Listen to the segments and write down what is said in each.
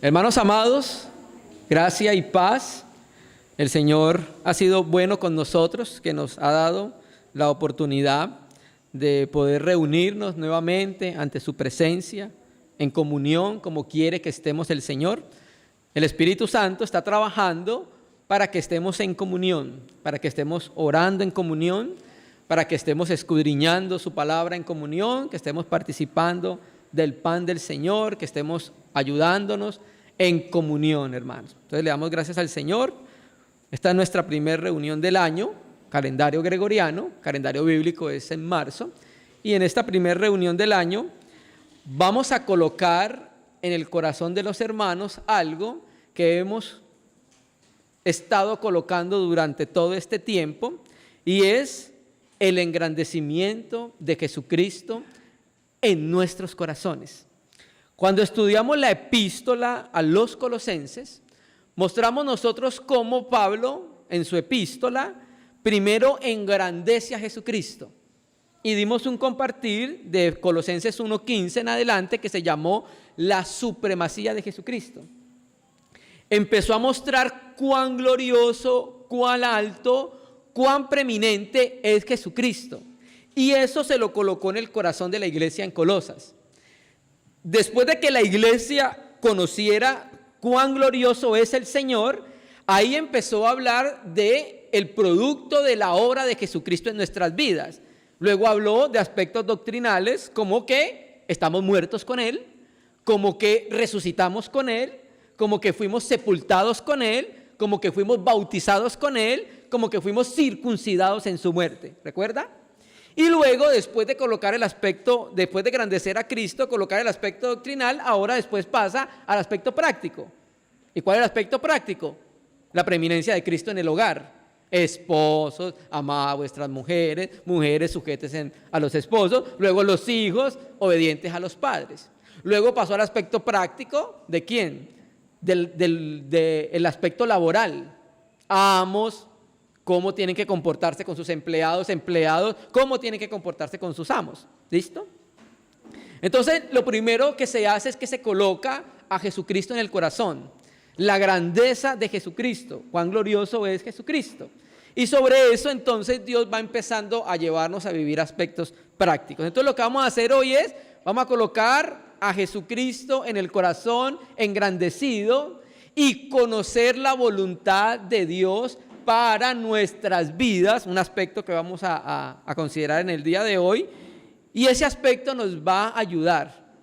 Hermanos amados, gracia y paz. El Señor ha sido bueno con nosotros, que nos ha dado la oportunidad de poder reunirnos nuevamente ante su presencia, en comunión, como quiere que estemos el Señor. El Espíritu Santo está trabajando para que estemos en comunión, para que estemos orando en comunión, para que estemos escudriñando su palabra en comunión, que estemos participando del pan del Señor, que estemos ayudándonos en comunión, hermanos. Entonces le damos gracias al Señor. Esta es nuestra primera reunión del año, calendario gregoriano, calendario bíblico es en marzo, y en esta primera reunión del año vamos a colocar en el corazón de los hermanos algo que hemos estado colocando durante todo este tiempo, y es el engrandecimiento de Jesucristo en nuestros corazones. Cuando estudiamos la epístola a los Colosenses, mostramos nosotros cómo Pablo en su epístola primero engrandece a Jesucristo, y dimos un compartir de Colosenses 1:15 en adelante que se llamó la supremacía de Jesucristo. Empezó a mostrar cuán glorioso, cuán alto, cuán preeminente es Jesucristo, y eso se lo colocó en el corazón de la iglesia en Colosas. Después de que la iglesia conociera cuán glorioso es el Señor, ahí empezó a hablar de el producto de la obra de Jesucristo en nuestras vidas. Luego habló de aspectos doctrinales, como que estamos muertos con Él, como que resucitamos con Él, como que fuimos sepultados con Él, como que fuimos bautizados con Él, como que fuimos circuncidados en su muerte. ¿Recuerda? Y luego, después de colocar el aspecto, después de engrandecer a Cristo, colocar el aspecto doctrinal, ahora después pasa al aspecto práctico. ¿Y cuál es el aspecto práctico? La preeminencia de Cristo en el hogar. Esposos, amad a vuestras mujeres, mujeres sujetes a los esposos, luego los hijos obedientes a los padres. Luego pasó al aspecto práctico, ¿de quién? Del aspecto laboral. Amos, cómo tienen que comportarse con sus empleados, cómo tienen que comportarse con sus amos. ¿Listo? Entonces, lo primero que se hace es que se coloca a Jesucristo en el corazón. La grandeza de Jesucristo, cuán glorioso es Jesucristo. Y sobre eso, entonces, Dios va empezando a llevarnos a vivir aspectos prácticos. Entonces, lo que vamos a hacer hoy es, vamos a colocar a Jesucristo en el corazón engrandecido y conocer la voluntad de Dios para nuestras vidas, un aspecto que vamos a considerar en el día de hoy, y ese aspecto nos va a ayudar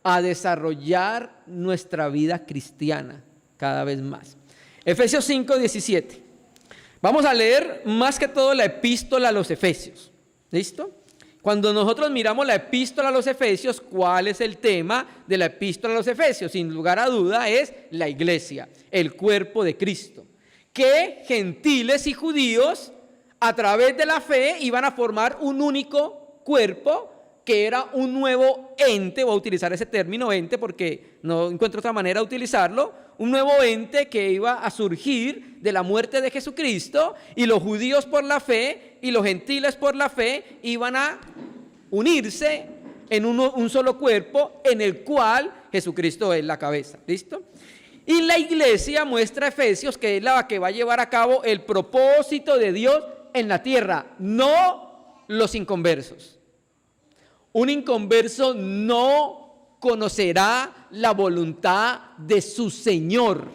a desarrollar nuestra vida cristiana cada vez más. Efesios 5:17. Vamos a leer más que todo la epístola a los Efesios. ¿Listo? Cuando nosotros miramos la epístola a los Efesios, ¿cuál es el tema de la epístola a los Efesios? Sin lugar a duda es la iglesia, el cuerpo de Cristo, que gentiles y judíos a través de la fe iban a formar un único cuerpo, que era un nuevo ente. Voy a utilizar ese término ente porque no encuentro otra manera de utilizarlo, un nuevo ente que iba a surgir de la muerte de Jesucristo, y los judíos por la fe y los gentiles por la fe iban a unirse en un solo cuerpo en el cual Jesucristo es la cabeza. ¿Listo? Y la iglesia muestra a Efesios que es la que va a llevar a cabo el propósito de Dios en la tierra, no los inconversos. Un inconverso no conocerá la voluntad de su Señor,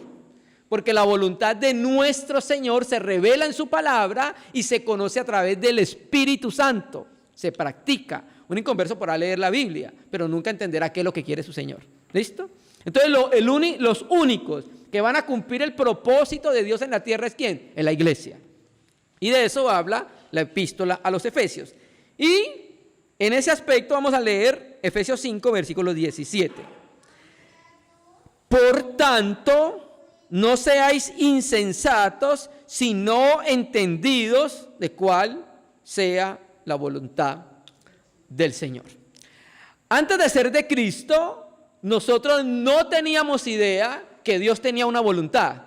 porque la voluntad de nuestro Señor se revela en su palabra y se conoce a través del Espíritu Santo, se practica. Un inconverso podrá leer la Biblia, pero nunca entenderá qué es lo que quiere su Señor. ¿Listo? Entonces los únicos que van a cumplir el propósito de Dios en la tierra es ¿quién? En la iglesia. Y de eso habla la epístola a los Efesios. Y en ese aspecto vamos a leer Efesios 5, versículo 17. Por tanto, no seáis insensatos, sino entendidos de cuál sea la voluntad del Señor. Antes de ser de Cristo, nosotros no teníamos idea que Dios tenía una voluntad.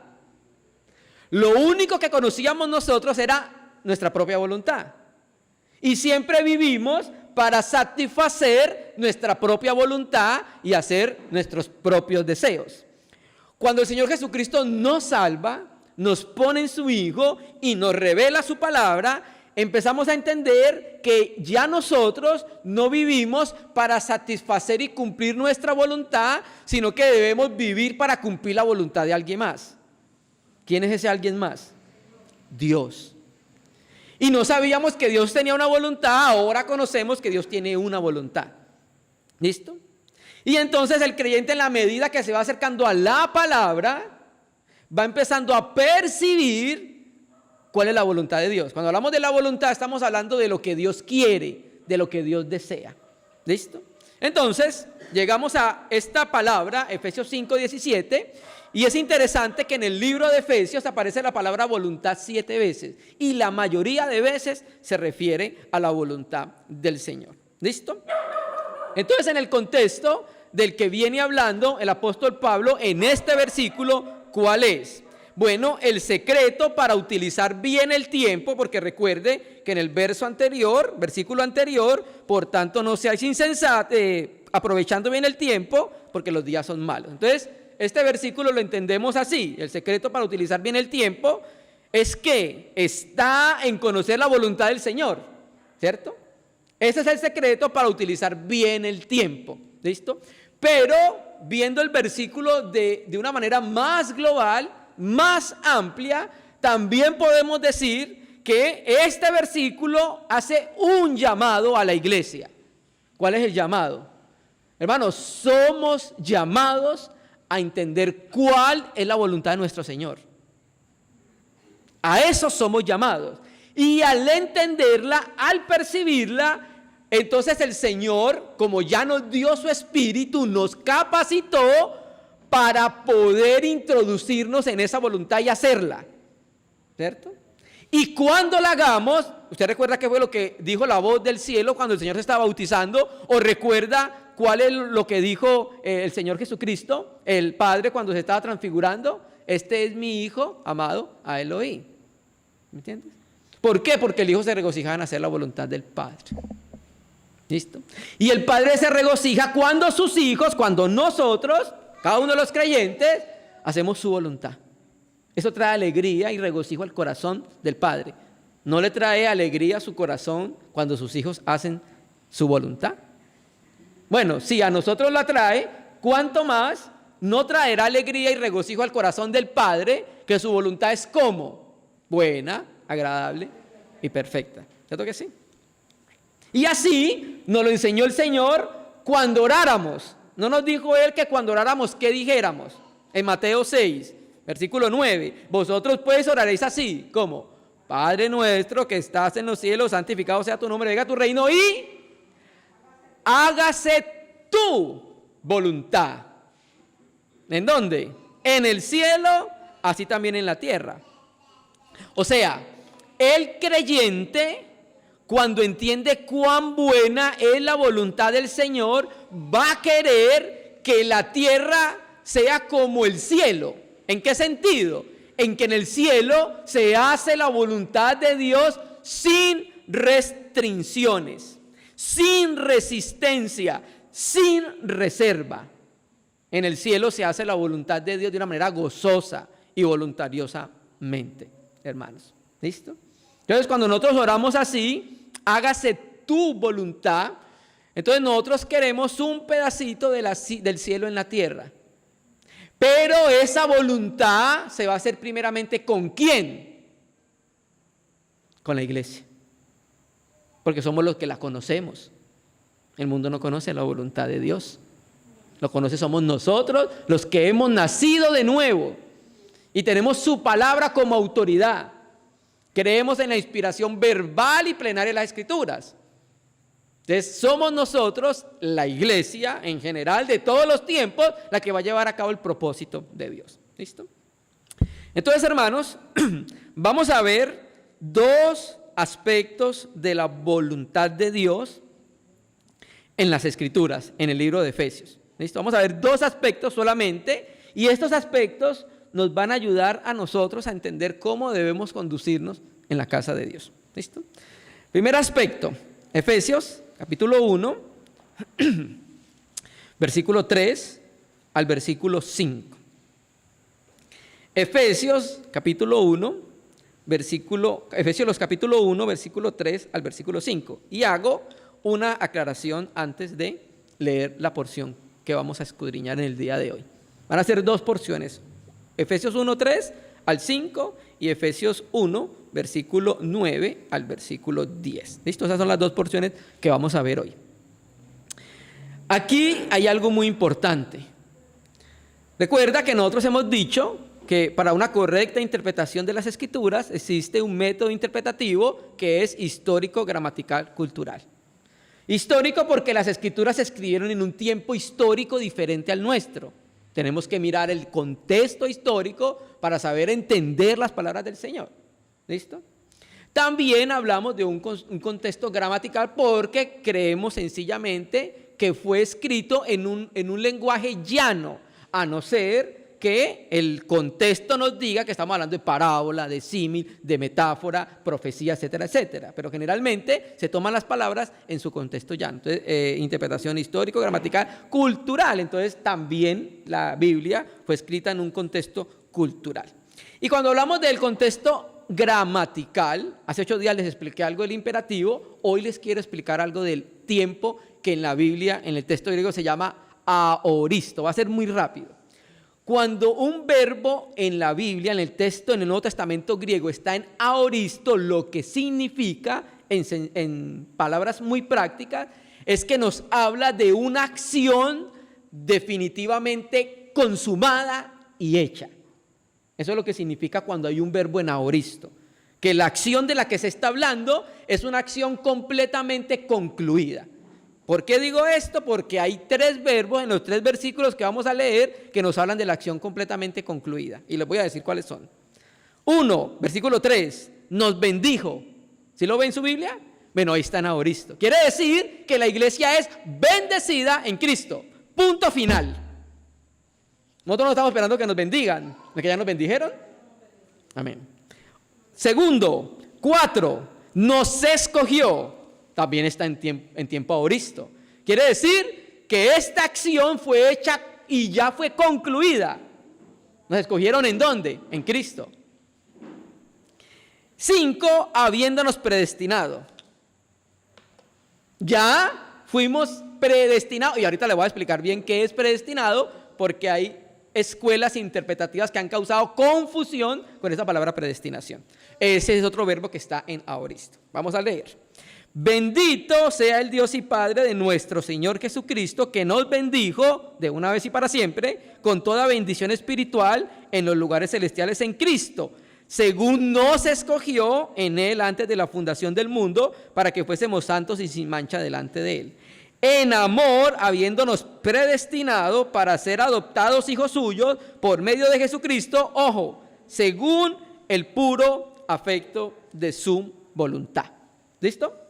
Lo único que conocíamos nosotros era nuestra propia voluntad. Y siempre vivimos para satisfacer nuestra propia voluntad y hacer nuestros propios deseos. Cuando el Señor Jesucristo nos salva, nos pone en su Hijo y nos revela su palabra, empezamos a entender que ya nosotros no vivimos para satisfacer y cumplir nuestra voluntad, sino que debemos vivir para cumplir la voluntad de alguien más. ¿Quién es ese alguien más? Dios. Y no sabíamos que Dios tenía una voluntad, ahora conocemos que Dios tiene una voluntad. ¿Listo? Y entonces el creyente, en la medida que se va acercando a la palabra, va empezando a percibir cuál es la voluntad de Dios. Cuando hablamos de la voluntad, estamos hablando de lo que Dios quiere, de lo que Dios desea. ¿Listo? Entonces, llegamos a esta palabra, Efesios 5:17, y es interesante que en el libro de Efesios aparece la palabra voluntad 7 veces, y la mayoría de veces se refiere a la voluntad del Señor. ¿Listo? Entonces, en el contexto del que viene hablando el apóstol Pablo en este versículo, ¿cuál es? Bueno, el secreto para utilizar bien el tiempo, porque recuerde que en el versículo anterior, por tanto no seáis insensatos, aprovechando bien el tiempo, porque los días son malos. Entonces, este versículo lo entendemos así: el secreto para utilizar bien el tiempo es que está en conocer la voluntad del Señor, ¿cierto? Ese es el secreto para utilizar bien el tiempo, ¿listo? Pero viendo el versículo de una manera más global, más amplia, también podemos decir que este versículo hace un llamado a la iglesia. ¿Cuál es el llamado? Hermanos, somos llamados a entender cuál es la voluntad de nuestro Señor. A eso somos llamados. Y al entenderla, al percibirla, entonces el Señor, como ya nos dio su Espíritu, nos capacitó para poder introducirnos en esa voluntad y hacerla, ¿cierto? Y cuando la hagamos, ¿usted recuerda qué fue lo que dijo la voz del cielo cuando el Señor se estaba bautizando? ¿O recuerda cuál es lo que dijo el Señor Jesucristo, el Padre, cuando se estaba transfigurando? Este es mi Hijo amado, a él oí. ¿Me entiendes? ¿Por qué? Porque el Hijo se regocijaba en hacer la voluntad del Padre. ¿Listo? Y el Padre se regocija cuando sus hijos, cuando nosotros, cada uno de los creyentes, hacemos su voluntad. Eso trae alegría y regocijo al corazón del Padre. ¿No le trae alegría a su corazón cuando sus hijos hacen su voluntad? Bueno, si a nosotros la trae, ¿cuánto más no traerá alegría y regocijo al corazón del Padre, que su voluntad es como? Buena, agradable y perfecta. ¿Cierto que sí? Y así nos lo enseñó el Señor cuando oráramos. ¿No nos dijo Él que cuando oráramos, qué dijéramos? En Mateo 6, versículo 9. Vosotros pues oraréis así, ¿cómo? Padre nuestro que estás en los cielos, santificado sea tu nombre, venga tu reino y hágase tu voluntad. ¿En dónde? En el cielo, así también en la tierra. O sea, el creyente, cuando entiende cuán buena es la voluntad del Señor, va a querer que la tierra sea como el cielo. ¿En qué sentido? En que en el cielo se hace la voluntad de Dios sin restricciones, sin resistencia, sin reserva. En el cielo se hace la voluntad de Dios de una manera gozosa y voluntariosamente, hermanos. ¿Listo? Entonces, cuando nosotros oramos así, hágase tu voluntad, entonces nosotros queremos un pedacito del cielo en la tierra. Pero esa voluntad se va a hacer primeramente ¿con quién? Con la iglesia. Porque somos los que la conocemos. El mundo no conoce la voluntad de Dios. Lo conoce somos nosotros, los que hemos nacido de nuevo. Y tenemos su palabra como autoridad. Creemos en la inspiración verbal y plenaria de las Escrituras. Entonces somos nosotros, la iglesia en general de todos los tiempos, la que va a llevar a cabo el propósito de Dios. ¿Listo? Entonces, hermanos, vamos a ver dos aspectos de la voluntad de Dios en las Escrituras, en el libro de Efesios. ¿Listo? Vamos a ver dos aspectos solamente, y estos aspectos nos van a ayudar a nosotros a entender cómo debemos conducirnos en la casa de Dios. ¿Listo? Primer aspecto, Efesios capítulo 1, versículo 3 al versículo 5. Efesios capítulo 1, Efesios los capítulo 1, versículo 3 al versículo 5. Y hago una aclaración antes de leer la porción que vamos a escudriñar en el día de hoy. Van a ser dos porciones, Efesios 1, 3 al 5 y Efesios 1, versículo 9 al versículo 10. ¿Listo? Esas son las dos porciones que vamos a ver hoy. Aquí hay algo muy importante. Recuerda que nosotros hemos dicho que para una correcta interpretación de las Escrituras existe un método interpretativo que es histórico, gramatical, cultural. Histórico porque las Escrituras se escribieron en un tiempo histórico diferente al nuestro. Tenemos que mirar el contexto histórico para saber entender las palabras del Señor. ¿Listo? También hablamos de un contexto gramatical porque creemos sencillamente que fue escrito en un lenguaje llano, a no ser que el contexto nos diga que estamos hablando de parábola, de símil, de metáfora, profecía, etcétera, etcétera. Pero generalmente se toman las palabras en su contexto llano. Entonces, interpretación histórico, gramatical, cultural. Entonces, también la Biblia fue escrita en un contexto cultural. Y cuando hablamos del contexto gramatical, hace 8 días les expliqué algo del imperativo, hoy les quiero explicar algo del tiempo que en la Biblia, en el texto griego se llama aoristo. Va a ser muy rápido. Cuando un verbo en la Biblia, en el texto, en el Nuevo Testamento griego está en aoristo, lo que significa, en palabras muy prácticas, es que nos habla de una acción definitivamente consumada y hecha. Eso es lo que significa cuando hay un verbo en aoristo, que la acción de la que se está hablando es una acción completamente concluida. ¿Por qué digo esto? Porque hay 3 verbos en los 3 versículos que vamos a leer que nos hablan de la acción completamente concluida. Y les voy a decir cuáles son. 1, versículo 3, nos bendijo. ¿Sí lo ven en su Biblia? Bueno, ahí está en aoristo. Quiere decir que la iglesia es bendecida en Cristo. Punto final. Nosotros no estamos esperando que nos bendigan. ¿No es que ya nos bendijeron? Amén. Segundo, 4, nos escogió. También está en tiempo aoristo. Quiere decir que esta acción fue hecha y ya fue concluida. ¿Nos escogieron en dónde? En Cristo. 5, habiéndonos predestinado. Ya fuimos predestinados. Y ahorita le voy a explicar bien qué es predestinado, porque hay escuelas interpretativas que han causado confusión con esa palabra predestinación. Ese es otro verbo que está en aoristo. Vamos a leer. Bendito sea el Dios y Padre de nuestro Señor Jesucristo, que nos bendijo de una vez y para siempre con toda bendición espiritual en los lugares celestiales en Cristo, según nos escogió en Él antes de la fundación del mundo, para que fuésemos santos y sin mancha delante de Él. En amor, habiéndonos predestinado para ser adoptados hijos suyos por medio de Jesucristo, ojo, según el puro afecto de su voluntad. ¿Listo?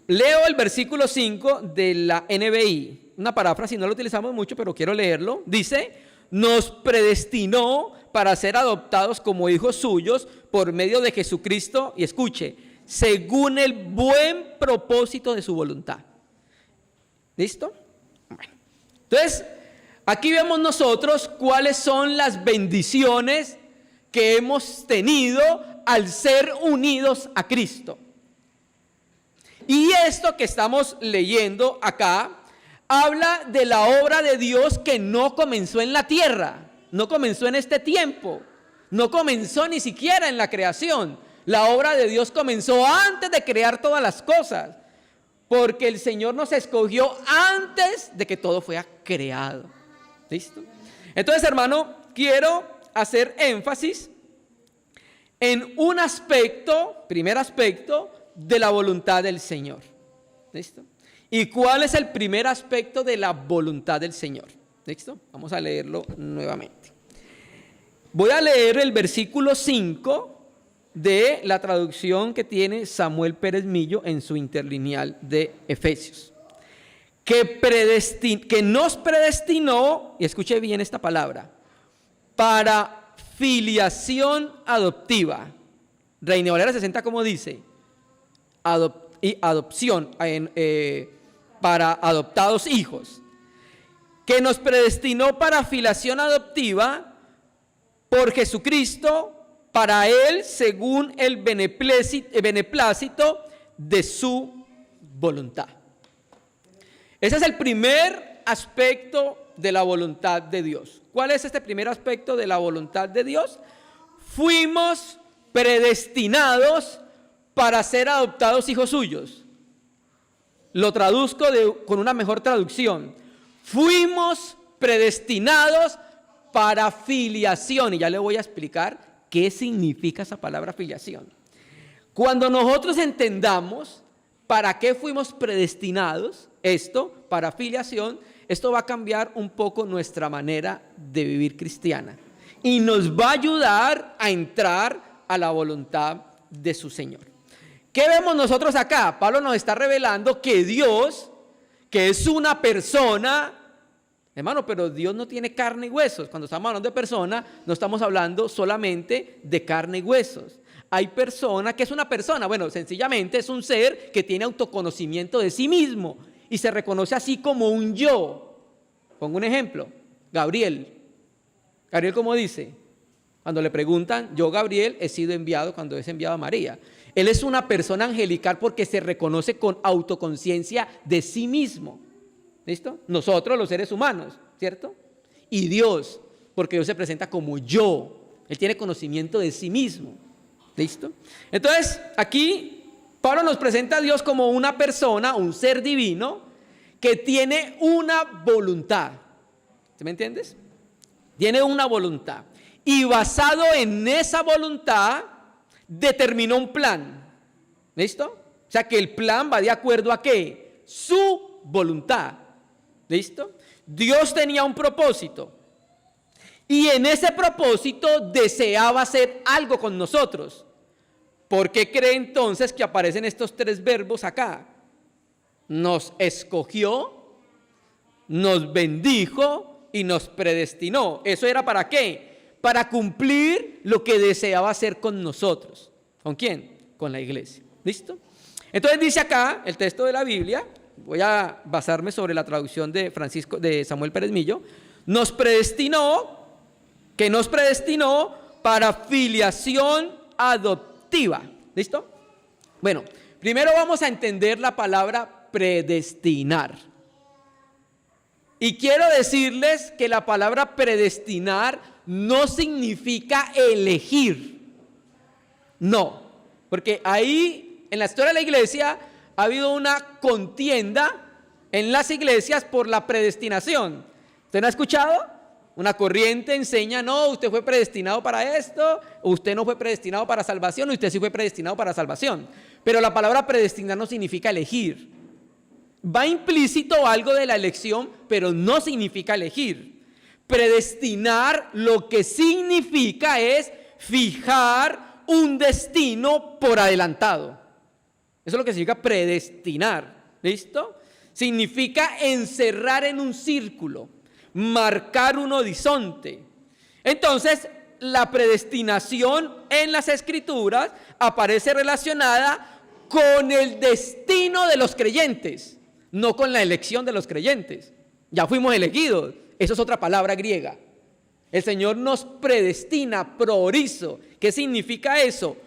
Leo el versículo 5 de la NBI, una paráfrasis, no lo utilizamos mucho, pero quiero leerlo. Dice, nos predestinó para ser adoptados como hijos suyos por medio de Jesucristo, y escuche, según el buen propósito de su voluntad. ¿Listo? Bueno, entonces, aquí vemos nosotros cuáles son las bendiciones que hemos tenido al ser unidos a Cristo. Y esto que estamos leyendo acá habla de la obra de Dios que no comenzó en la tierra, no comenzó en este tiempo, no comenzó ni siquiera en la creación. La obra de Dios comenzó antes de crear todas las cosas, porque el Señor nos escogió antes de que todo fuera creado. ¿Listo? Entonces, hermano, quiero hacer énfasis en un aspecto, primer aspecto, de la voluntad del Señor. ¿Listo? ¿Y cuál es el primer aspecto de la voluntad del Señor? ¿Listo? Vamos a leerlo nuevamente. Voy a leer el versículo 5 de la traducción que tiene Samuel Pérez Millo en su interlineal de Efesios. Que nos predestinó, y escuche bien esta palabra, para filiación adoptiva. Reina Valera 60, como dice, adopción para adoptados hijos, que nos predestinó para filiación adoptiva por Jesucristo, para Él, según el beneplácito de su voluntad. Ese es el primer aspecto de la voluntad de Dios. ¿Cuál es este primer aspecto de la voluntad de Dios? Fuimos predestinados para ser adoptados hijos suyos. Lo traduzco con una mejor traducción. Fuimos predestinados para filiación. Y ya le voy a explicar qué significa esa palabra filiación. Cuando nosotros entendamos para qué fuimos predestinados, para filiación, esto va a cambiar un poco nuestra manera de vivir cristiana. Y nos va a ayudar a entrar a la voluntad de su Señor. ¿Qué vemos nosotros acá? Pablo nos está revelando que Dios, que es una persona, hermano, pero Dios no tiene carne y huesos. Cuando estamos hablando de persona, no estamos hablando solamente de carne y huesos. Hay persona, ¿qué es una persona? Bueno, sencillamente es un ser que tiene autoconocimiento de sí mismo y se reconoce así como un yo. Pongo un ejemplo, Gabriel. Gabriel, ¿cómo dice? Cuando le preguntan, yo, Gabriel, he sido enviado cuando es enviado a María. Él es una persona angelical porque se reconoce con autoconciencia de sí mismo. ¿Listo? Nosotros, los seres humanos, ¿cierto? Y Dios, porque Dios se presenta como yo. Él tiene conocimiento de sí mismo. ¿Listo? Entonces, aquí Pablo nos presenta a Dios como una persona, un ser divino, que tiene una voluntad. ¿Sí me entiendes? Tiene una voluntad. Y basado en esa voluntad, determinó un plan. ¿Listo? O sea que el plan va de acuerdo a ¿qué? Su voluntad. ¿Listo? Dios tenía un propósito. Y en ese propósito deseaba hacer algo con nosotros. ¿Por qué cree entonces que aparecen estos tres verbos acá? Nos escogió, nos bendijo y nos predestinó. ¿Eso era para qué? Para cumplir lo que deseaba hacer con nosotros. ¿Con quién? Con la iglesia. ¿Listo? Entonces dice acá el texto de la Biblia, voy a basarme sobre la traducción de Samuel Pérez Millo, nos predestinó para filiación adoptiva. ¿Listo? Bueno, primero vamos a entender la palabra predestinar. Y quiero decirles que la palabra predestinar no significa elegir. No, porque ahí en la historia de la iglesia ha habido una contienda en las iglesias por la predestinación. ¿Usted no ha escuchado? Una corriente enseña, no, usted fue predestinado para esto, usted no fue predestinado para salvación, usted sí fue predestinado para salvación. Pero la palabra predestinar no significa elegir. Va implícito algo de la elección, pero no significa elegir. Predestinar lo que significa es fijar un destino por adelantado. Eso es lo que significa predestinar. ¿Listo? Significa encerrar en un círculo, marcar un horizonte. Entonces, la predestinación en las Escrituras aparece relacionada con el destino de los creyentes, no con la elección de los creyentes. Ya fuimos elegidos. Eso es otra palabra griega. El Señor nos predestina, proorizo. ¿Qué significa eso?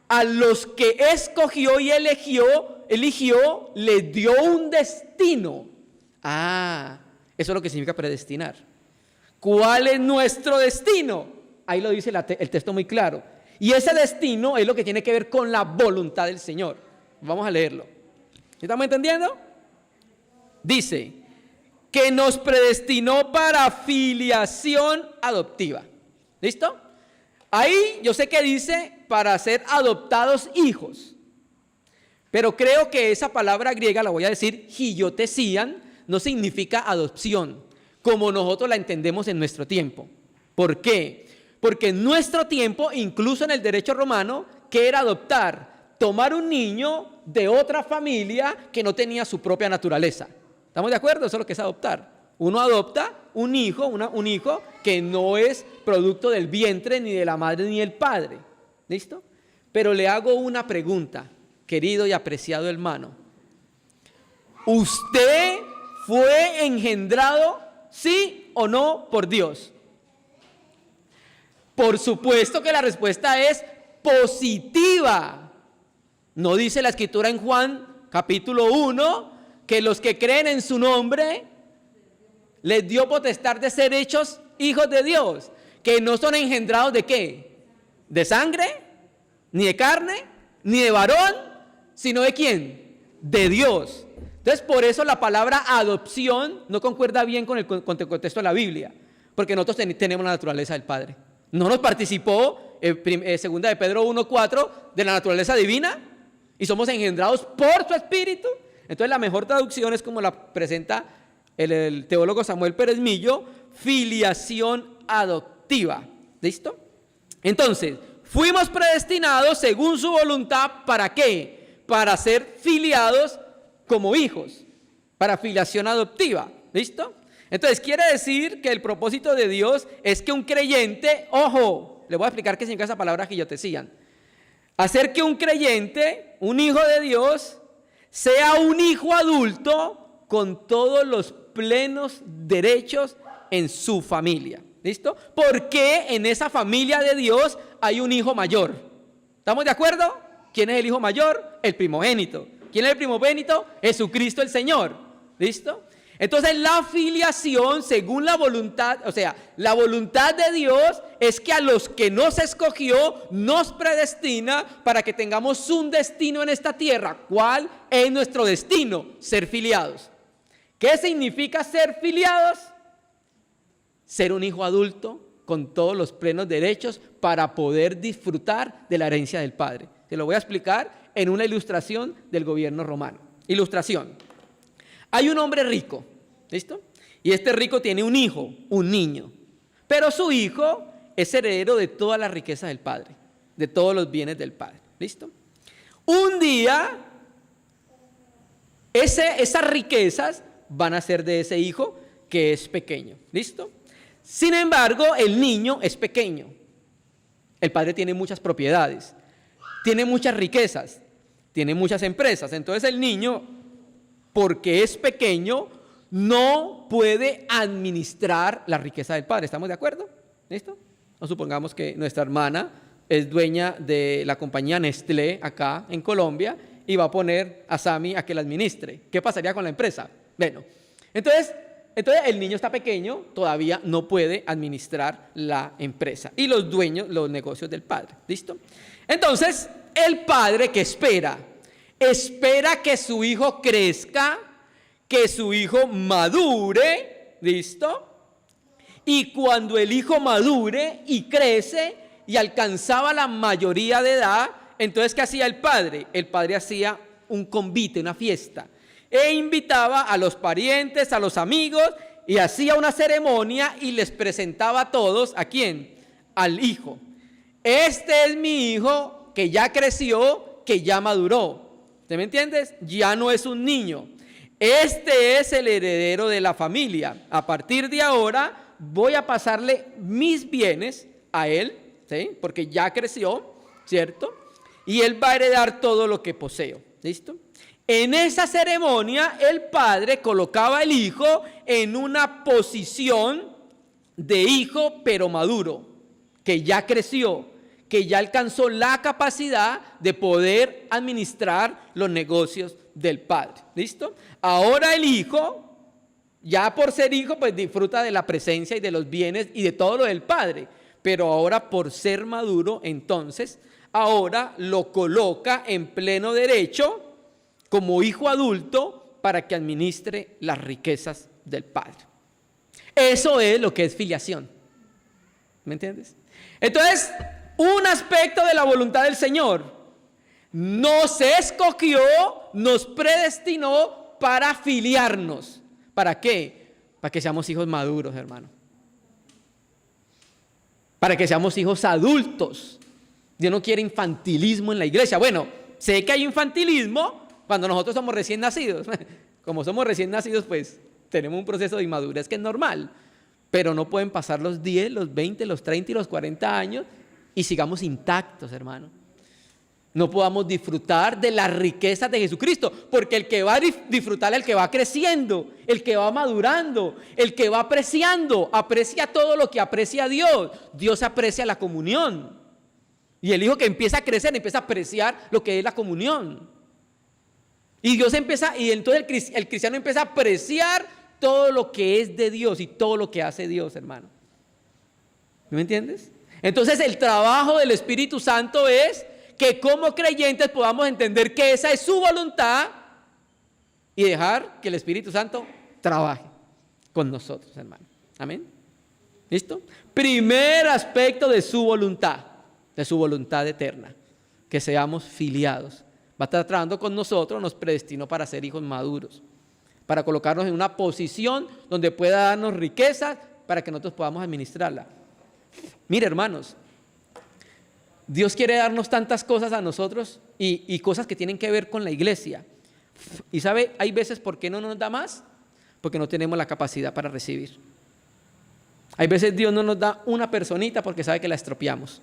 A los que escogió y eligió, le dio un destino. Eso es lo que significa predestinar. ¿Cuál es nuestro destino? Ahí lo dice el texto muy claro. Y ese destino es lo que tiene que ver con la voluntad del Señor. Vamos a leerlo. ¿Estamos entendiendo? Dice que nos predestinó para filiación adoptiva. ¿Listo? Ahí yo sé que dice para ser adoptados hijos. Pero creo que esa palabra griega, la voy a decir, hiotesian, no significa adopción, como nosotros la entendemos en nuestro tiempo. ¿Por qué? Porque en nuestro tiempo, incluso en el derecho romano, ¿qué era adoptar? Tomar un niño de otra familia que no tenía su propia naturaleza. ¿Estamos de acuerdo? Eso es lo que es adoptar. Uno adopta un hijo que no es producto del vientre, ni de la madre, ni del padre. ¿Listo? Pero le hago una pregunta, querido y apreciado hermano. ¿Usted fue engendrado, sí o no, por Dios? Por supuesto que la respuesta es positiva. ¿No dice la Escritura en Juan capítulo 1 que los que creen en su nombre les dio potestad de ser hechos hijos de Dios? Que no son engendrados ¿de qué? ¿De sangre? ¿Ni de carne? ¿Ni de varón? ¿Sino de quién? De Dios. Entonces, por eso la palabra adopción no concuerda bien con el contexto de la Biblia, porque nosotros tenemos la naturaleza del Padre. No nos participó, segunda de Pedro 1:4, de la naturaleza divina, y somos engendrados por su Espíritu. Entonces, la mejor traducción es como la presenta el teólogo Samuel Pérez Millo: filiación adoptiva. ¿Listo? Entonces, fuimos predestinados según su voluntad, ¿para qué? Para ser filiados como hijos, para filiación adoptiva. ¿Listo? Entonces, quiere decir que el propósito de Dios es que un creyente, ojo, le voy a explicar qué significa esa palabra quillotesían, hacer que un creyente, un hijo de Dios, sea un hijo adulto con todos los plenos derechos en su familia. ¿Listo? Porque en esa familia de Dios hay un hijo mayor. ¿Estamos de acuerdo? ¿Quién es el hijo mayor? El primogénito. ¿Quién es el primogénito? Jesucristo el Señor. ¿Listo? Entonces, la filiación, según la voluntad, o sea, la voluntad de Dios es que a los que nos escogió, nos predestina para que tengamos un destino en esta tierra. ¿Cuál es nuestro destino? Ser filiados. ¿Qué significa ser filiados? Ser un hijo adulto con todos los plenos derechos para poder disfrutar de la herencia del Padre. Se lo voy a explicar en una ilustración del gobierno romano. Ilustración. Hay un hombre rico, ¿listo? Y este rico tiene un hijo, un niño. Pero su hijo es heredero de toda la riqueza del Padre, de todos los bienes del Padre, ¿listo? Un día, esas riquezas van a ser de ese hijo que es pequeño, ¿listo? Sin embargo, el niño es pequeño. El padre tiene muchas propiedades, tiene muchas riquezas, tiene muchas empresas. Entonces el niño, porque es pequeño, no puede administrar la riqueza del padre. ¿Estamos de acuerdo? ¿Listo? O supongamos que nuestra hermana es dueña de la compañía Nestlé acá en Colombia y va a poner a Sami a que la administre. ¿Qué pasaría con la empresa? Bueno, entonces el niño está pequeño, todavía no puede administrar la empresa y los dueños, los negocios del padre. ¿Listo? Entonces, el padre, ¿qué espera? Espera que su hijo crezca, que su hijo madure. ¿Listo? Y cuando el hijo madure y crece y alcanzaba la mayoría de edad, entonces, ¿qué hacía el padre? El padre hacía un convite, una fiesta, e invitaba a los parientes, a los amigos, y hacía una ceremonia y les presentaba a todos, ¿a quién? Al hijo. Este es mi hijo que ya creció, que ya maduró. ¿Te me entiendes? Ya no es un niño. Este es el heredero de la familia. A partir de ahora voy a pasarle mis bienes a él, ¿sí? Porque ya creció, ¿cierto? Y él va a heredar todo lo que poseo. ¿Listo? En esa ceremonia, el padre colocaba al hijo en una posición de hijo, pero maduro, que ya creció, que ya alcanzó la capacidad de poder administrar los negocios del padre. ¿Listo? Ahora el hijo, ya por ser hijo, pues disfruta de la presencia y de los bienes y de todo lo del padre. Pero ahora, por ser maduro, entonces, ahora lo coloca en pleno derecho como hijo adulto para que administre las riquezas del padre. Eso es lo que es filiación. ¿Me entiendes? Entonces, un aspecto de la voluntad del Señor: nos escogió, nos predestinó para filiarnos. ¿Para qué? Para que seamos hijos maduros, hermano. Para que seamos hijos adultos. Dios no quiere infantilismo en la iglesia. Bueno, sé que hay infantilismo cuando nosotros somos recién nacidos. Como somos recién nacidos, pues tenemos un proceso de inmadurez que es normal. Pero no pueden pasar los 10, los 20, los 30 y los 40 años y sigamos intactos, hermano. no podamos disfrutar de las riquezas de Jesucristo, porque el que va a disfrutar es el que va creciendo, el que va madurando, el que va apreciando, aprecia todo lo que aprecia Dios. Dios aprecia la comunión, y el hijo que empieza a crecer empieza a apreciar lo que es la comunión, y entonces el cristiano empieza a apreciar todo lo que es de Dios y todo lo que hace Dios, hermano. ¿Me entiendes? Entonces el trabajo del Espíritu Santo es que como creyentes podamos entender que esa es su voluntad y dejar que el Espíritu Santo trabaje con nosotros, hermano. Amén. ¿Listo? Primer aspecto de su voluntad eterna, que seamos filiados. Va a estar trabajando con nosotros, nos predestinó para ser hijos maduros, para colocarnos en una posición donde pueda darnos riquezas para que nosotros podamos administrarla. Mire, hermanos, Dios quiere darnos tantas cosas a nosotros y cosas que tienen que ver con la iglesia. Y sabe, hay veces ¿por qué no nos da más? Porque no tenemos la capacidad para recibir. Hay veces Dios no nos da una personita porque sabe que la estropeamos.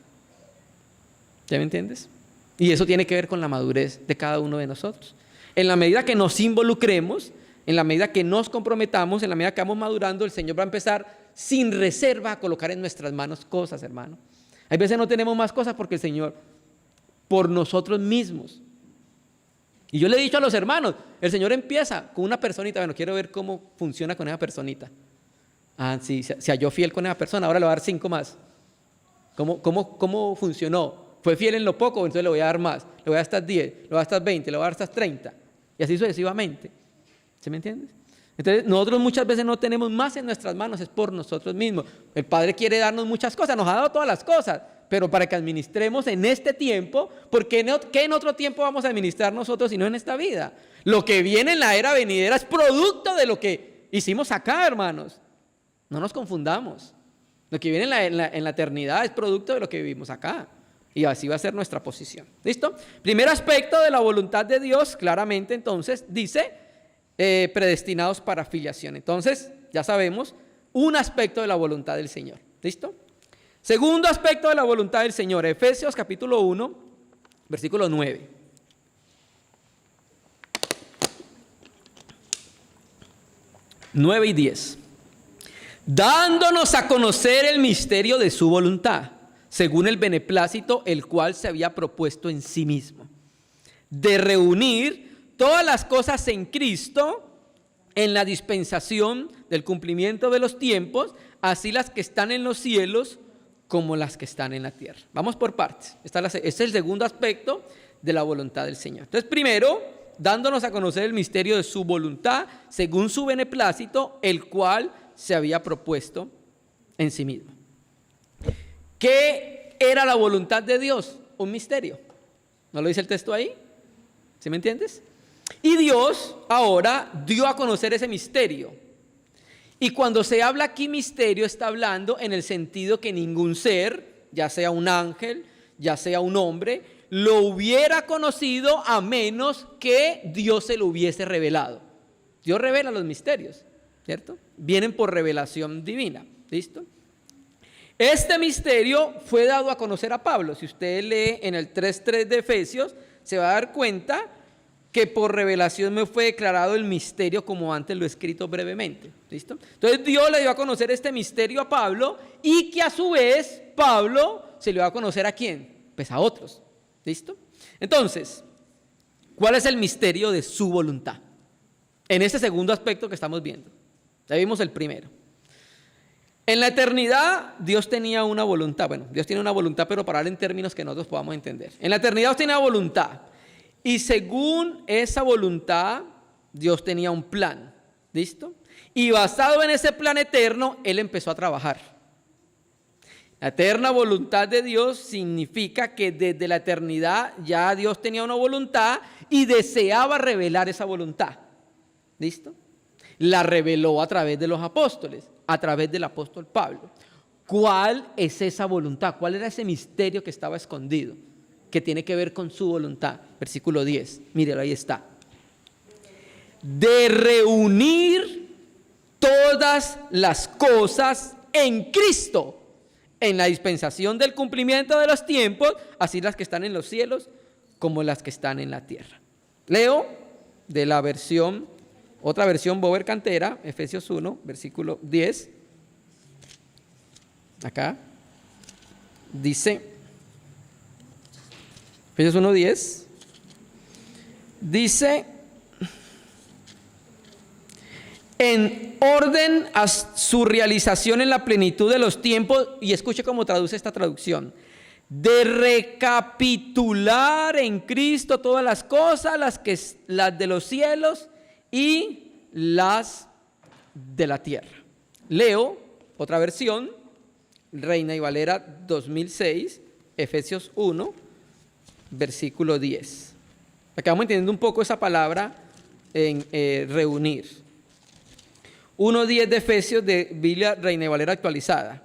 ¿Ya me entiendes? Y eso tiene que ver con la madurez de cada uno de nosotros. En la medida que nos involucremos, en la medida que nos comprometamos, en la medida que vamos madurando, el Señor va a empezar sin reserva a colocar en nuestras manos cosas, hermano. Hay veces no tenemos más cosas porque el Señor, por nosotros mismos. Y yo le he dicho a los hermanos, el Señor empieza con una personita, bueno, quiero ver cómo funciona con esa personita. Ah, sí, se halló fiel con esa persona, ahora le voy a dar 5 más. ¿Cómo funcionó? ¿Fue fiel en lo poco? Entonces le voy a dar más. Le voy a dar estas 10, le voy a dar estas 20, le voy a dar estas 30. Y así sucesivamente. ¿Sí me entiendes? Entonces nosotros muchas veces no tenemos más en nuestras manos, es por nosotros mismos. El Padre quiere darnos muchas cosas, nos ha dado todas las cosas, pero para que administremos en este tiempo, porque ¿qué en otro tiempo vamos a administrar nosotros si no en esta vida? Lo que viene en la era venidera es producto de lo que hicimos acá, hermanos. No nos confundamos. Lo que viene en la eternidad es producto de lo que vivimos acá. Y así va a ser nuestra posición. ¿Listo? Primer aspecto de la voluntad de Dios, claramente entonces, dice predestinados para filiación. Entonces, ya sabemos, un aspecto de la voluntad del Señor. ¿Listo? Segundo aspecto de la voluntad del Señor, Efesios capítulo 1, versículo 9. Nueve y 10. Dándonos a conocer el misterio de su voluntad, según el beneplácito el cual se había propuesto en sí mismo, de reunir todas las cosas en Cristo en la dispensación del cumplimiento de los tiempos, así las que están en los cielos como las que están en la tierra. Vamos por partes. Este es el segundo aspecto de la voluntad del Señor. Entonces, primero, dándonos a conocer el misterio de su voluntad, según su beneplácito, el cual se había propuesto en sí mismo. ¿Qué era la voluntad de Dios? Un misterio. ¿No lo dice el texto ahí? ¿Sí me entiendes? Y Dios ahora dio a conocer ese misterio. Y cuando se habla aquí misterio, está hablando en el sentido que ningún ser, ya sea un ángel, ya sea un hombre, lo hubiera conocido a menos que Dios se lo hubiese revelado. Dios revela los misterios, ¿cierto? Vienen por revelación divina, ¿listo? Este misterio fue dado a conocer a Pablo. Si usted lee en el 3:3 de Efesios, se va a dar cuenta que por revelación me fue declarado el misterio como antes lo he escrito brevemente. ¿Listo? Entonces Dios le dio a conocer este misterio a Pablo y que a su vez Pablo se le dio a conocer ¿a quién? Pues a otros. ¿Listo? Entonces, ¿cuál es el misterio de su voluntad? En este segundo aspecto que estamos viendo. Ya vimos el primero. En la eternidad Dios tenía una voluntad. Bueno, Dios tiene una voluntad, pero para hablar en términos que nosotros podamos entender. En la eternidad Dios tenía voluntad. Y según esa voluntad, Dios tenía un plan, ¿listo? Y basado en ese plan eterno, Él empezó a trabajar. La eterna voluntad de Dios significa que desde la eternidad ya Dios tenía una voluntad y deseaba revelar esa voluntad, ¿listo? La reveló a través de los apóstoles, a través del apóstol Pablo. ¿Cuál es esa voluntad? ¿Cuál era ese misterio que estaba escondido? Que tiene que ver con su voluntad. Versículo 10, míralo, ahí está. De reunir todas las cosas en Cristo, en la dispensación del cumplimiento de los tiempos, así las que están en los cielos como las que están en la tierra. Leo de la versión, otra versión Bover Cantera, Efesios 1, versículo 10. Acá dice, Efesios 1, 10, dice, en orden a su realización en la plenitud de los tiempos, y escuche cómo traduce esta traducción, de recapitular en Cristo todas las cosas, las de los cielos y las de la tierra. Leo otra versión, Reina y Valera 2006, Efesios 1, versículo 10. Acá vamos entendiendo un poco esa palabra en reunir. 1.10 de Efesios de Biblia Reina y Valera actualizada.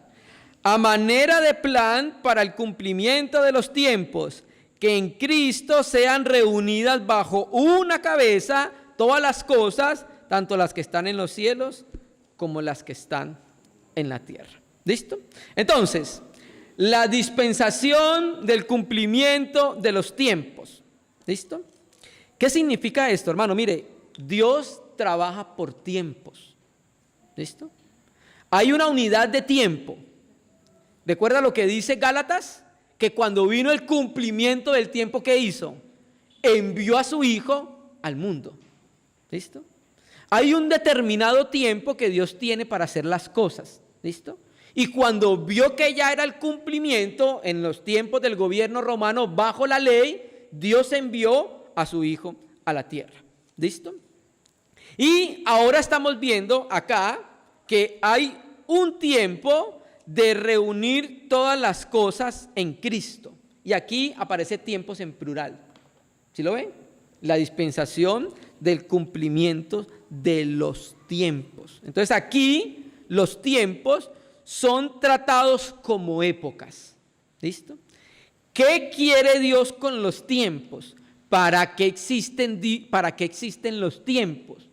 A manera de plan para el cumplimiento de los tiempos, que en Cristo sean reunidas bajo una cabeza todas las cosas, tanto las que están en los cielos como las que están en la tierra. ¿Listo? Entonces, la dispensación del cumplimiento de los tiempos. ¿Listo? ¿Qué significa esto, hermano? Mire, Dios trabaja por tiempos. ¿Listo? Hay una unidad de tiempo. ¿Recuerda lo que dice Gálatas? Que cuando vino el cumplimiento del tiempo, ¿qué hizo? Envió a su Hijo al mundo. ¿Listo? Hay un determinado tiempo que Dios tiene para hacer las cosas. ¿Listo? Y cuando vio que ya era el cumplimiento en los tiempos del gobierno romano bajo la ley, Dios envió a su Hijo a la tierra. ¿Listo? Y ahora estamos viendo acá que hay un tiempo de reunir todas las cosas en Cristo. Y aquí aparece tiempos en plural. ¿Sí lo ven? La dispensación del cumplimiento de los tiempos. Entonces aquí los tiempos son tratados como épocas. ¿Listo? ¿Qué quiere Dios con los tiempos? ¿Para qué existen los tiempos?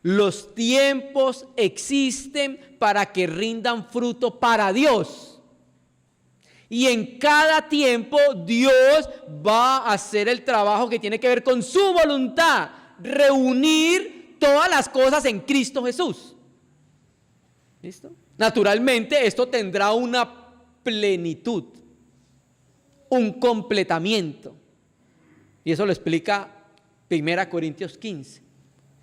Los tiempos existen para que rindan fruto para Dios. Y en cada tiempo Dios va a hacer el trabajo que tiene que ver con su voluntad, reunir todas las cosas en Cristo Jesús. ¿Listo? Naturalmente esto tendrá una plenitud, un completamiento. Y eso lo explica 1 Corintios 15.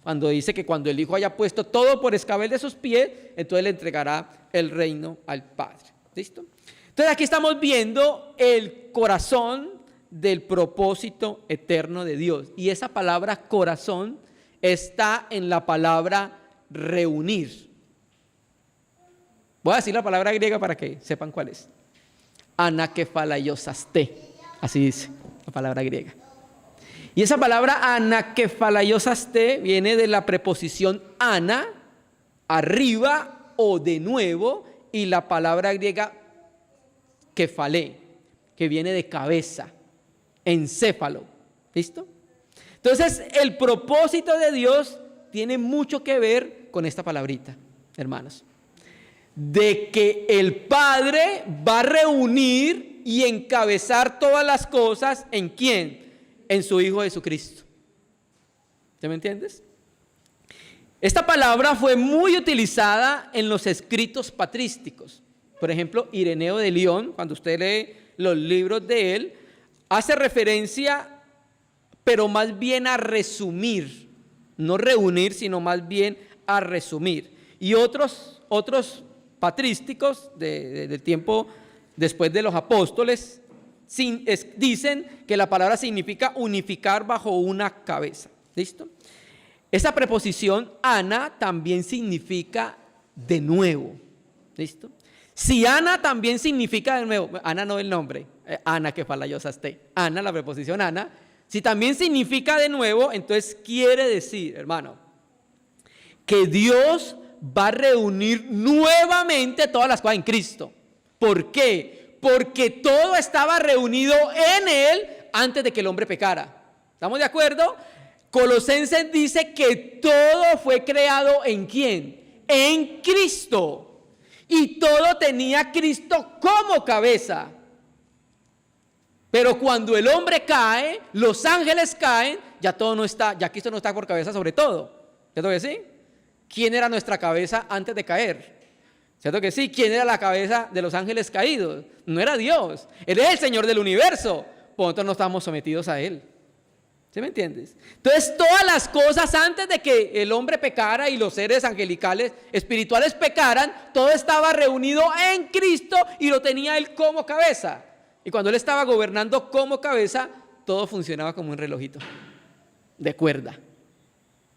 Cuando dice que cuando el Hijo haya puesto todo por escabel de sus pies, entonces le entregará el reino al Padre. ¿Listo? Entonces aquí estamos viendo el corazón del propósito eterno de Dios. Y esa palabra corazón está en la palabra reunir. Voy a decir la palabra griega para que sepan cuál es. Anakefalaiosaste. Así dice la palabra griega. Y esa palabra anakefalaiosaste viene de la preposición ana, arriba o de nuevo, y la palabra griega kefalé, que viene de cabeza, encéfalo. ¿Listo? Entonces, el propósito de Dios tiene mucho que ver con esta palabrita, hermanos. De que el Padre va a reunir y encabezar todas las cosas, ¿en quién? En su Hijo Jesucristo. ¿Ya me entiendes? Esta palabra fue muy utilizada en los escritos patrísticos. Por ejemplo, Ireneo de León, cuando usted lee los libros de él, hace referencia, pero más bien a resumir, no reunir, sino más bien a resumir. Y otros patrísticos del tiempo después de los apóstoles dicen que la palabra significa unificar bajo una cabeza. ¿Listo? Esa preposición ana también significa de nuevo. ¿Listo? Si ana también significa de nuevo, ana no el nombre, anakefalaiosaste, ana, la preposición ana, si también significa de nuevo, entonces quiere decir, hermano, que Dios va a reunir nuevamente todas las cosas en Cristo. ¿Por qué? Porque todo estaba reunido en Él antes de que el hombre pecara. ¿Estamos de acuerdo? Colosenses dice que todo fue creado ¿en quién? En Cristo. Y todo tenía a Cristo como cabeza. Pero cuando el hombre cae, los ángeles caen, ya todo no está, ya Cristo no está por cabeza sobre todo. ¿Cierto que sí? ¿Quién era nuestra cabeza antes de caer? ¿Cierto que sí? ¿Quién era la cabeza de los ángeles caídos? No era Dios. Él es el Señor del universo. Por lo tanto, no estamos sometidos a Él. ¿Sí me entiendes? Entonces, todas las cosas antes de que el hombre pecara y los seres angelicales, espirituales pecaran, todo estaba reunido en Cristo y lo tenía Él como cabeza. Y cuando Él estaba gobernando como cabeza, todo funcionaba como un relojito de cuerda.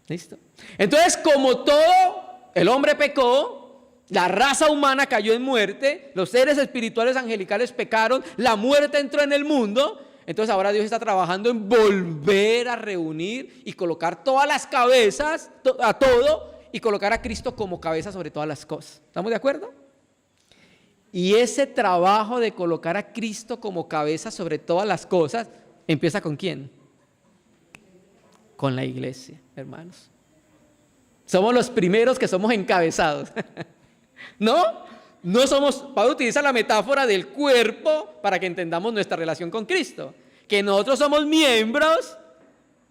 ¿Listo? Entonces, como todo el hombre pecó, la raza humana cayó en muerte, los seres espirituales angelicales pecaron, la muerte entró en el mundo. Entonces ahora Dios está trabajando en volver a reunir y colocar todas las cabezas, a todo, y colocar a Cristo como cabeza sobre todas las cosas. ¿Estamos de acuerdo? Y ese trabajo de colocar a Cristo como cabeza sobre todas las cosas, ¿empieza con quién? Con la iglesia, hermanos. Somos los primeros que somos encabezados. ¿No? No somos, Pablo utiliza la metáfora del cuerpo para que entendamos nuestra relación con Cristo. Que nosotros somos miembros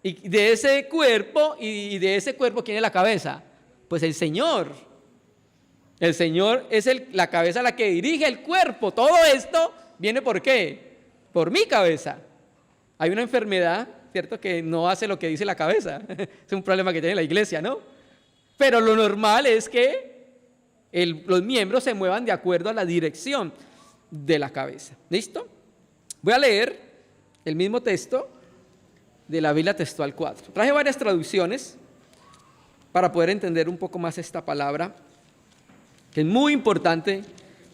de ese cuerpo, y de ese cuerpo, ¿quién es la cabeza? Pues el Señor. El Señor es la cabeza, la que dirige el cuerpo. Todo esto viene ¿por qué? Por mi cabeza. Hay una enfermedad, ¿cierto?, que no hace lo que dice la cabeza. Es un problema que tiene la iglesia, ¿no? Pero lo normal es que los miembros se muevan de acuerdo a la dirección de la cabeza. ¿Listo? Voy a leer el mismo texto de la Biblia Textual 4. Traje varias traducciones para poder entender un poco más esta palabra, que es muy importante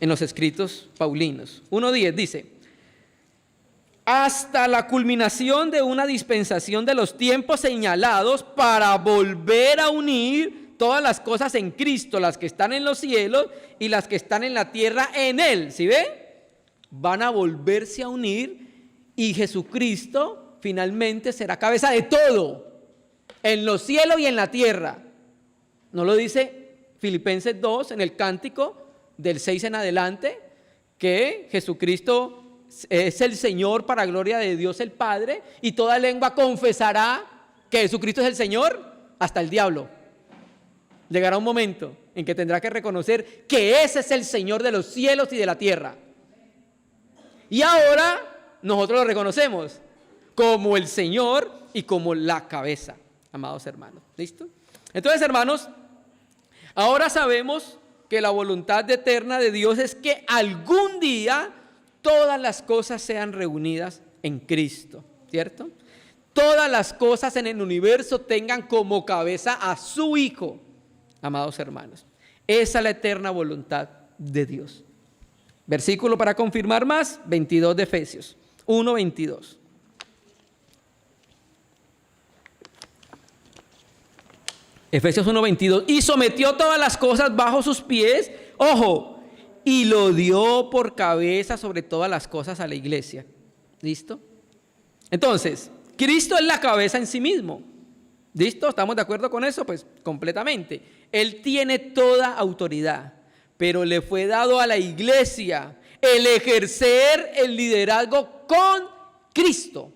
en los escritos paulinos. 1:10 dice: hasta la culminación de una dispensación de los tiempos señalados para volver a unir todas las cosas en Cristo, las que están en los cielos y las que están en la tierra en Él. ¿Sí ve? Van a volverse a unir y Jesucristo finalmente será cabeza de todo, en los cielos y en la tierra. ¿No lo dice Filipenses 2 en el cántico del 6 en adelante? Que Jesucristo es el Señor para gloria de Dios el Padre, y toda lengua confesará que Jesucristo es el Señor, hasta el diablo. Llegará un momento en que tendrá que reconocer que ese es el Señor de los cielos y de la tierra. Y ahora nosotros lo reconocemos como el Señor y como la cabeza, amados hermanos. ¿Listo? Entonces, hermanos, ahora sabemos que la voluntad eterna de Dios es que algún día todas las cosas sean reunidas en Cristo, ¿cierto? Todas las cosas en el universo tengan como cabeza a su Hijo. Amados hermanos, esa es la eterna voluntad de Dios. Versículo para confirmar más, 22 de Efesios, 1:22. Efesios 1:22. Y sometió todas las cosas bajo sus pies, ojo, y lo dio por cabeza sobre todas las cosas a la iglesia. ¿Listo? Entonces, Cristo es la cabeza en sí mismo. ¿Listo? ¿Estamos de acuerdo con eso? Pues completamente. Él tiene toda autoridad, pero le fue dado a la iglesia el ejercer el liderazgo con Cristo.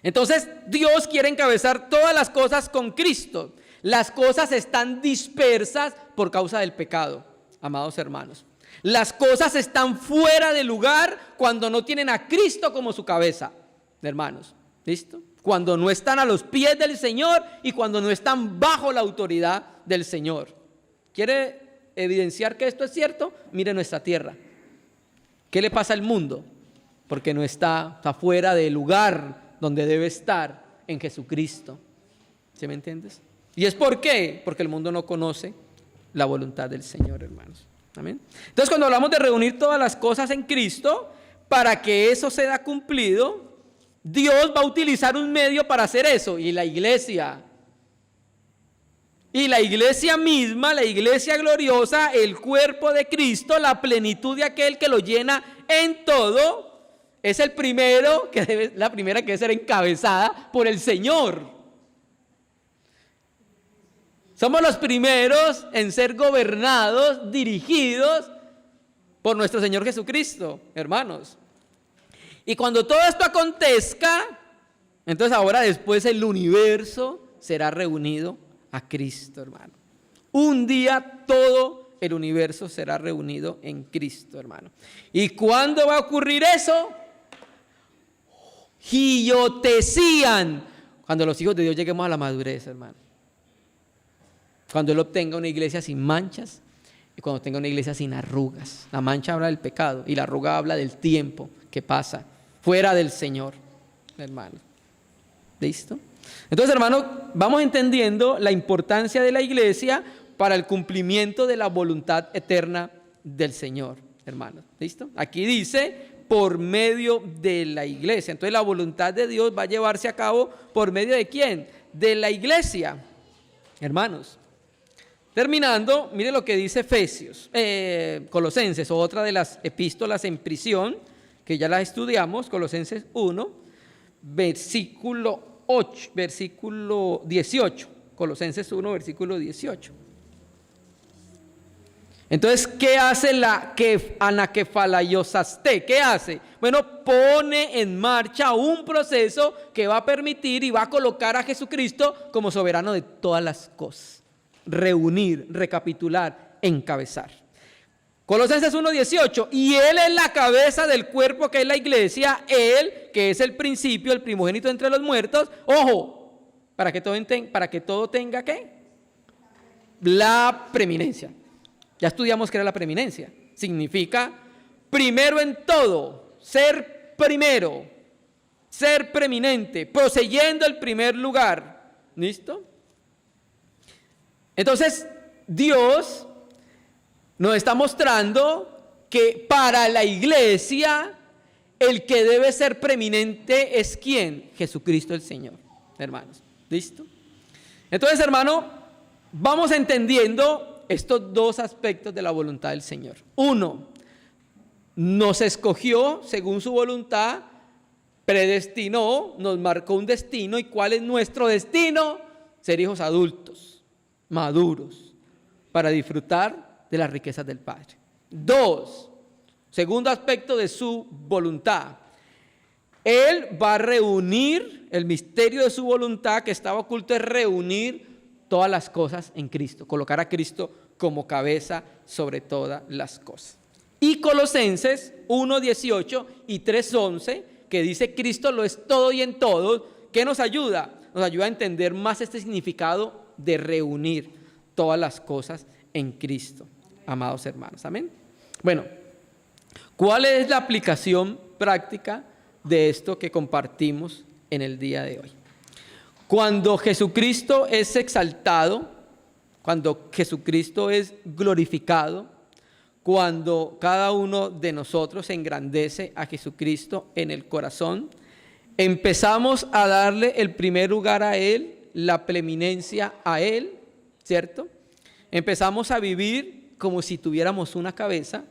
Entonces, Dios quiere encabezar todas las cosas con Cristo. Las cosas están dispersas por causa del pecado, amados hermanos. Las cosas están fuera de lugar cuando no tienen a Cristo como su cabeza, hermanos. ¿Listo? Cuando no están a los pies del Señor y cuando no están bajo la autoridad del Señor. ¿Quiere evidenciar que esto es cierto? Mire nuestra tierra. ¿Qué le pasa al mundo? Porque no está fuera del lugar donde debe estar, en Jesucristo. ¿Sí me entiendes? ¿Y es por qué? Porque el mundo no conoce la voluntad del Señor, hermanos. ¿Amén? Entonces, cuando hablamos de reunir todas las cosas en Cristo, para que eso sea cumplido, Dios va a utilizar un medio para hacer eso, y la iglesia. Y la iglesia misma, la iglesia gloriosa, el cuerpo de Cristo, la plenitud de aquel que lo llena en todo, es la primera que debe ser encabezada por el Señor. Somos los primeros en ser gobernados, dirigidos por nuestro Señor Jesucristo, hermanos. Y cuando todo esto acontezca, entonces ahora después el universo será reunido a Cristo, hermano. Un día todo el universo será reunido en Cristo, hermano. ¿Y cuándo va a ocurrir eso? Giotesían. Cuando los hijos de Dios lleguemos a la madurez, hermano. Cuando Él obtenga una iglesia sin manchas y cuando tenga una iglesia sin arrugas. La mancha habla del pecado y la arruga habla del tiempo que pasa fuera del Señor, hermano. ¿Listo? Entonces, hermano, vamos entendiendo la importancia de la iglesia para el cumplimiento de la voluntad eterna del Señor, hermano. ¿Listo? Aquí dice, por medio de la iglesia. Entonces, la voluntad de Dios va a llevarse a cabo por medio de ¿quién? De la iglesia, hermanos. Terminando, mire lo que dice Colosenses, otra de las epístolas en prisión, que ya las estudiamos, Colosenses 1, versículo 18, Colosenses 1, versículo 18. Entonces, ¿qué hace la anakefalaiosaste? ¿Qué hace? Bueno, pone en marcha un proceso que va a permitir y va a colocar a Jesucristo como soberano de todas las cosas. Reunir, recapitular, encabezar. Colosenses 1:18, y Él es la cabeza del cuerpo que es la iglesia, Él que es el principio, el primogénito entre los muertos, ojo, para que todo tenga ¿qué? La preeminencia. Ya estudiamos qué era la preeminencia. Significa primero en todo, ser primero, ser preeminente, poseyendo el primer lugar. ¿Listo? Entonces, Dios nos está mostrando que para la iglesia el que debe ser preeminente es ¿quién? Jesucristo el Señor, hermanos. ¿Listo? Entonces, hermano, vamos entendiendo estos dos aspectos de la voluntad del Señor. Uno, nos escogió según su voluntad, predestinó, nos marcó un destino. ¿Y cuál es nuestro destino? Ser hijos adultos, maduros, para disfrutar de las riquezas del Padre. Dos, segundo aspecto de su voluntad. Él va a reunir, el misterio de su voluntad que estaba oculto es reunir todas las cosas en Cristo, colocar a Cristo como cabeza sobre todas las cosas. Y Colosenses 1:18 y 3:11, que dice Cristo lo es todo y en todos, ¿qué nos ayuda? Nos ayuda a entender más este significado de reunir todas las cosas en Cristo, amados hermanos. Amén. Bueno, ¿cuál es la aplicación práctica de esto que compartimos en el día de hoy? Cuando Jesucristo es exaltado, cuando Jesucristo es glorificado, cuando cada uno de nosotros engrandece a Jesucristo en el corazón, empezamos a darle el primer lugar a Él, la preeminencia a Él, ¿cierto? Empezamos a vivir como si tuviéramos una cabeza,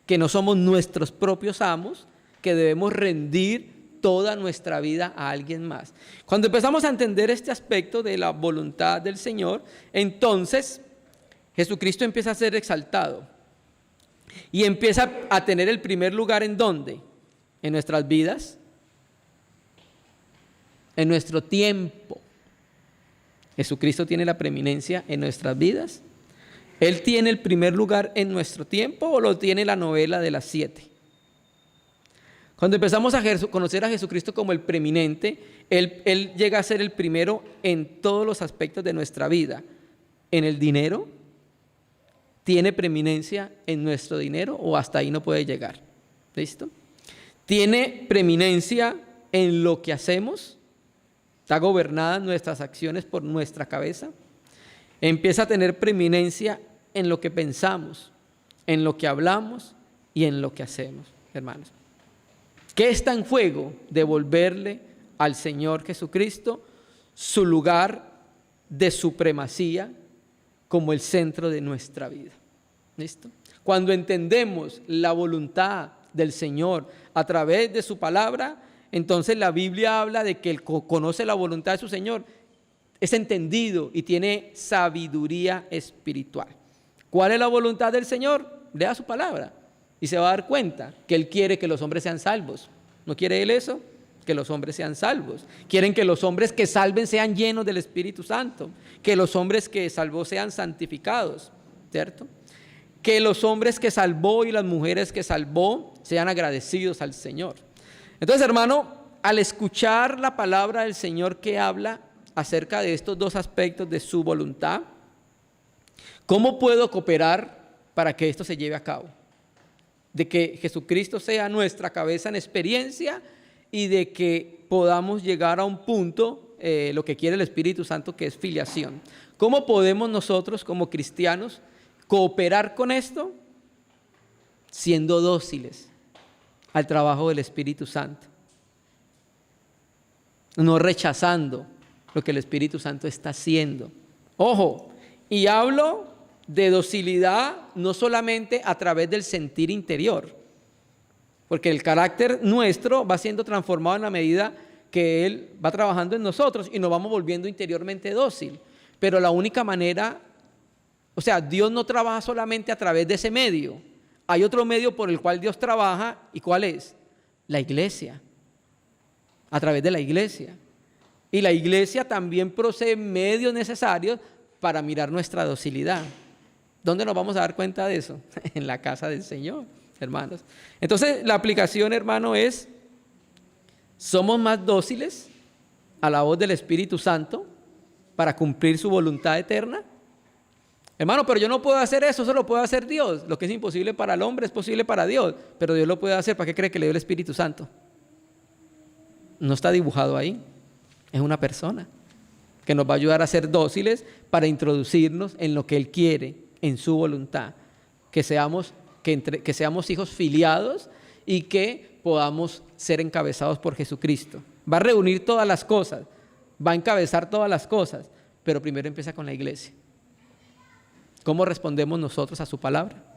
que no somos nuestros propios amos, que debemos rendir toda nuestra vida a alguien más. Cuando empezamos a entender este aspecto de la voluntad del Señor, entonces Jesucristo empieza a ser exaltado y empieza a tener el primer lugar ¿en dónde? En nuestras vidas, en nuestro tiempo. Jesucristo tiene la preeminencia en nuestras vidas. ¿Él tiene el primer lugar en nuestro tiempo o lo tiene la novela de las 7? Cuando empezamos a conocer a Jesucristo como el preeminente, Él llega a ser el primero en todos los aspectos de nuestra vida. ¿En el dinero? ¿Tiene preeminencia en nuestro dinero o hasta ahí no puede llegar? ¿Listo? ¿Tiene preeminencia en lo que hacemos? ¿Está gobernada nuestras acciones por nuestra cabeza? Empieza a tener preeminencia en lo que pensamos, en lo que hablamos y en lo que hacemos, hermanos. ¿Qué está en juego? Devolverle al Señor Jesucristo su lugar de supremacía como el centro de nuestra vida. ¿Listo? Cuando entendemos la voluntad del Señor a través de su palabra, entonces la Biblia habla de que el que conoce la voluntad de su Señor es entendido y tiene sabiduría espiritual. ¿Cuál es la voluntad del Señor? Lea su palabra y se va a dar cuenta que Él quiere que los hombres sean salvos. ¿No quiere Él eso? Que los hombres sean salvos. Quieren que los hombres que salven sean llenos del Espíritu Santo. Que los hombres que salvó sean santificados, ¿cierto? Que los hombres que salvó y las mujeres que salvó sean agradecidos al Señor. Entonces, hermano, al escuchar la palabra del Señor que habla acerca de estos dos aspectos de su voluntad, ¿cómo puedo cooperar para que esto se lleve a cabo? De que Jesucristo sea nuestra cabeza en experiencia y de que podamos llegar a un punto, lo que quiere el Espíritu Santo, que es filiación. ¿Cómo podemos nosotros como cristianos cooperar con esto? Siendo dóciles al trabajo del Espíritu Santo, no rechazando lo que el Espíritu Santo está haciendo. Ojo, y hablo de docilidad no solamente a través del sentir interior, porque el carácter nuestro va siendo transformado en la medida que Él va trabajando en nosotros y nos vamos volviendo interiormente dócil. Pero la única manera, o sea, Dios no trabaja solamente a través de ese medio. Hay otro medio por el cual Dios trabaja, ¿y cuál es? La iglesia. A través de la iglesia. Y la iglesia también posee medios necesarios para mirar nuestra docilidad. ¿Dónde nos vamos a dar cuenta de eso? En la casa del Señor, hermanos. Entonces, la aplicación, hermano, es: ¿somos más dóciles a la voz del Espíritu Santo para cumplir su voluntad eterna? Hermano, pero yo no puedo hacer eso lo puede hacer Dios. Lo que es imposible para el hombre es posible para Dios, pero Dios lo puede hacer. ¿Para qué cree que le dio el Espíritu Santo? No está dibujado ahí, es una persona que nos va a ayudar a ser dóciles para introducirnos en lo que Él quiere, en su voluntad, que seamos hijos filiados y que podamos ser encabezados por Jesucristo. Va a reunir todas las cosas, va a encabezar todas las cosas, pero primero empieza con la iglesia. ¿Cómo respondemos nosotros a su palabra?